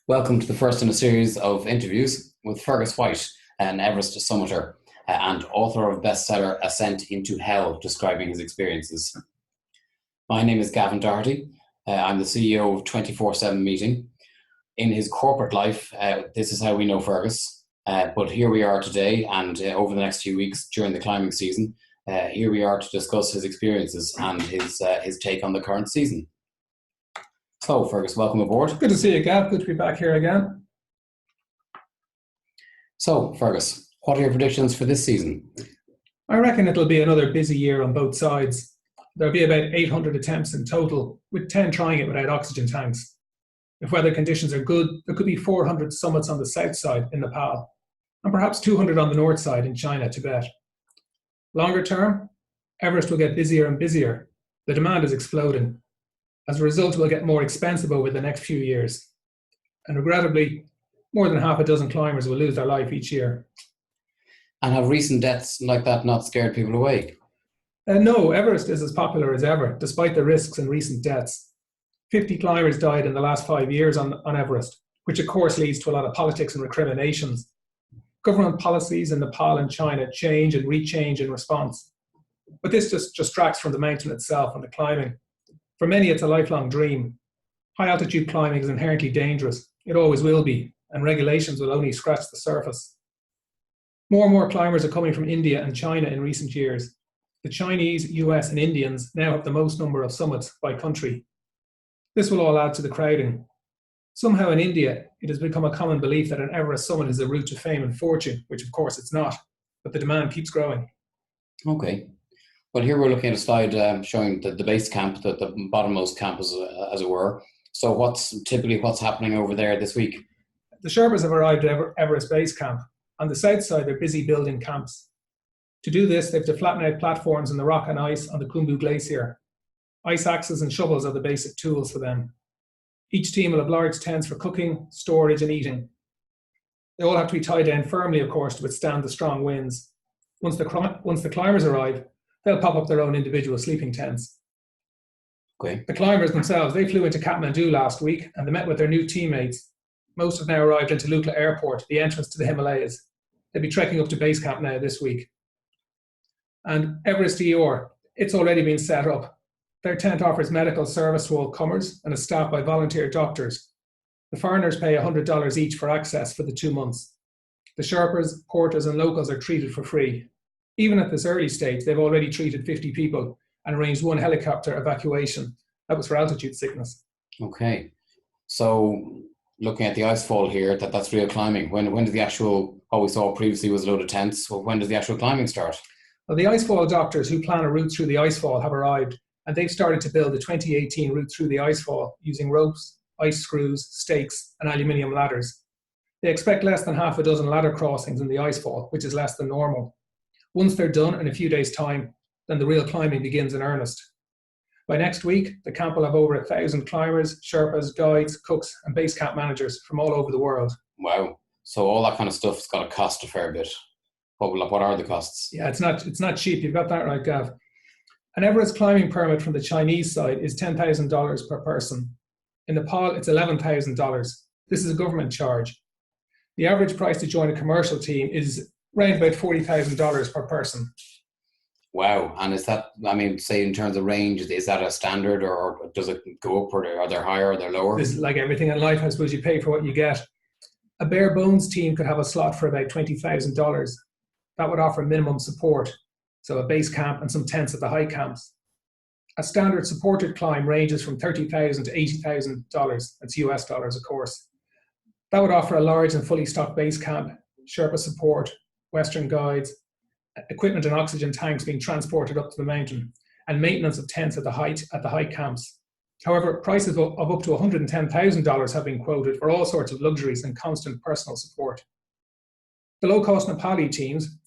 Welcome to the first in a series of interviews with Fergus White, an Everest Summiteer and author of bestseller Ascent into Hell, describing his experiences. My name is Gavin Doherty. I'm the CEO of 24/7 Meeting. In his corporate life, this is how we know Fergus. But here we are today, and over the next few weeks during the climbing season, here we are to discuss his experiences and his take on the current season. So, Fergus, welcome aboard. Good to see you, Gav. Good to be back here again. So, Fergus, what are your predictions for this season? I reckon it'll be another busy year on both sides. There'll be about 800 attempts in total, with 10 trying it without oxygen tanks. If weather conditions are good, there could be 400 summits on the south side in Nepal, and perhaps 200 on the north side in China, Tibet. Longer term, Everest will get busier and busier. The demand is exploding. As a result, it will get more expensive over the next few years. And regrettably, more than half a dozen climbers will lose their life each year. And have recent deaths like that not scared people away? No, Everest is as popular as ever, despite the risks and recent deaths. 50 climbers died in the last 5 years on Everest, which of course leads to a lot of politics and recriminations. Government policies in Nepal and China change and rechange in response. But this just distracts from the mountain itself and the climbing. For many, it's a lifelong dream. High-altitude climbing is inherently dangerous. It always will be, and regulations will only scratch the surface. More and more climbers are coming from India and China in recent years. The Chinese, US, and Indians now have the most number of summits by country. This will all add to the crowding. Somehow in India, it has become a common belief that an Everest summit is a route to fame and fortune, which of course it's not, but the demand keeps growing. Okay. Well, here we're looking at a slide showing the base camp, the bottommost camp, as it were. So what's happening over there this week? The Sherpas have arrived at Everest Base Camp. On the south side, they're busy building camps. To do this, they have to flatten out platforms in the rock and ice on the Kathmandu Glacier. Ice axes and shovels are the basic tools for them. Each team will have large tents for cooking, storage, and eating. They all have to be tied down firmly, of course, to withstand the strong winds. Once the climbers arrive, they'll pop up their own individual sleeping tents. Okay. The climbers themselves, they flew into Kathmandu last week and they met with their new teammates. Most have now arrived into Lukla Airport, the entrance to the Himalayas. They'll be trekking up to base camp now this week. And Everest II, it's already been set up. Their tent offers medical service to all comers and is staffed by volunteer doctors. The foreigners pay $100 each for access for the 2 months. The Sherpas, porters, and locals are treated for free. Even at this early stage, they've already treated 50 people and arranged 1 helicopter evacuation. That was for altitude sickness. Okay. So looking at the Icefall here, that's real climbing. When does the actual, what we saw previously was a load of tents, well, when does the actual climbing start? Well, the Icefall doctors who plan a route through the Icefall have arrived, and they've started to build the 2018 route through the Icefall using ropes, ice screws, stakes, and aluminium ladders. They expect less than half a dozen ladder crossings in the Icefall, which is less than normal. Once they're done in a few days' time, then the real climbing begins in earnest. By next week, the camp will have over 1,000 climbers, Sherpas, guides, cooks, and base camp managers from all over the world. Wow. So all that kind of stuff's got to cost a fair bit. What are the costs? Yeah, it's not cheap. You've got that right, Gav. An Everest climbing permit from the Chinese side is $10,000 per person. In Nepal, it's $11,000. This is a government charge. The average price to join a commercial team is around about $40,000 per person. Wow. And is that, I mean, say in terms of range, is that a standard or does it go up or are they higher or they're lower? It's like everything in life, I suppose you pay for what you get. A bare bones team could have a slot for about $20,000. That would offer minimum support, so a base camp and some tents at the high camps. A standard supported climb ranges from $30,000 to $80,000. That's US dollars, of course. That would offer a large and fully stocked base camp, Sherpa support, Western guides, equipment and oxygen tanks being transported up to the mountain, and maintenance of tents at the high camps. However, prices of up to $110,000 have been quoted for all sorts of luxuries and constant personal support. The low-cost Nepali teams,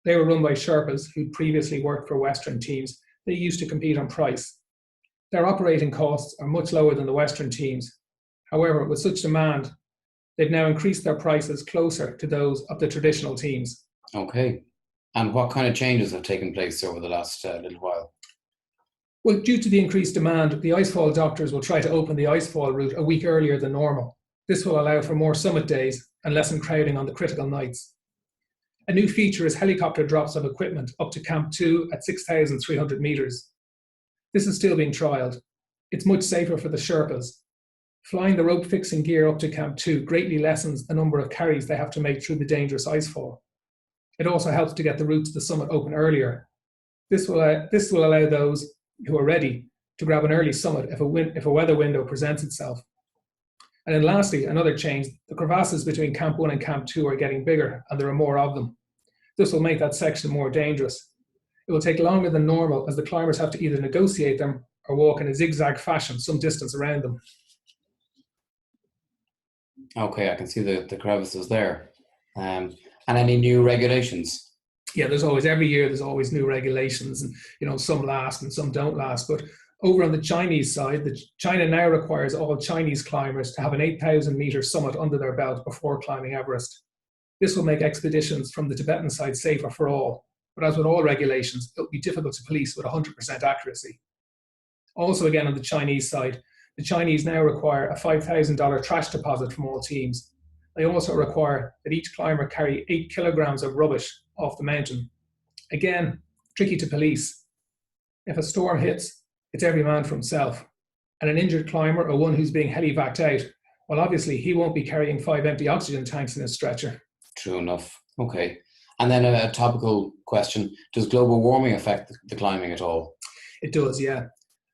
they were run by Sherpas who previously worked for Western teams. They used to compete on price. Their operating costs are much lower than the Western teams. However, with such demand, they've now increased their prices closer to those of the traditional teams. Okay. And what kind of changes have taken place over the last little while? Well, due to the increased demand, the Icefall doctors will try to open the Icefall route a week earlier than normal. This will allow for more summit days and lessen crowding on the critical nights. A new feature is helicopter drops of equipment up to Camp 2 at 6,300 metres. This is still being trialled. It's much safer for the Sherpas. Flying the rope fixing gear up to Camp 2 greatly lessens the number of carries they have to make through the dangerous icefall. It also helps to get the route to the summit open earlier. This will allow those who are ready to grab an early summit if a weather window presents itself. And then lastly, another change, the crevasses between Camp 1 and Camp 2 are getting bigger and there are more of them. This will make that section more dangerous. It will take longer than normal as the climbers have to either negotiate them or walk in a zigzag fashion some distance around them. Okay, I can see the crevices there. And any new regulations? Yeah, every year there's always new regulations, and some last and some don't last. But over on the Chinese side, China now requires all Chinese climbers to have an 8,000 meter summit under their belt before climbing Everest. This will make expeditions from the Tibetan side safer for all. But as with all regulations, it will be difficult to police with 100% accuracy. Also, again, on the Chinese side, the Chinese now require a $5,000 trash deposit from all teams. They also require that each climber carry 8 kilograms of rubbish off the mountain. Again, tricky to police. If a storm hits, it's every man for himself. And an injured climber or one who's being heli-vaced out, well, obviously he won't be carrying 5 empty oxygen tanks in his stretcher. True enough. Okay. And then a topical question. Does global warming affect the climbing at all? It does, yeah.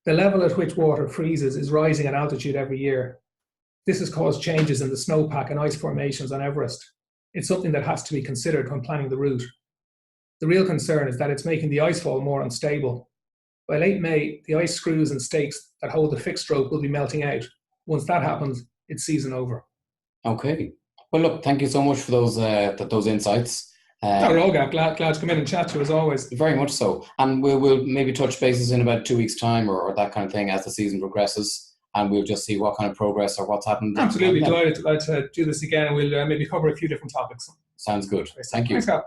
The level at which water freezes is rising at altitude every year. This has caused changes in the snowpack and ice formations on Everest. It's something that has to be considered when planning the route. The real concern is that it's making the icefall more unstable. By late May, the ice screws and stakes that hold the fixed rope will be melting out. Once that happens, it's season over. Okay. Well, look, thank you so much for those insights. We're all glad to come in and chat to you as always. Very much so. And we'll maybe touch bases in about 2 weeks' time or that kind of thing as the season progresses, and we'll just see what kind of progress or what's happened. Absolutely. Delighted to do this again, and we'll maybe cover a few different topics. Sounds good. Thank you. Thanks, Scott.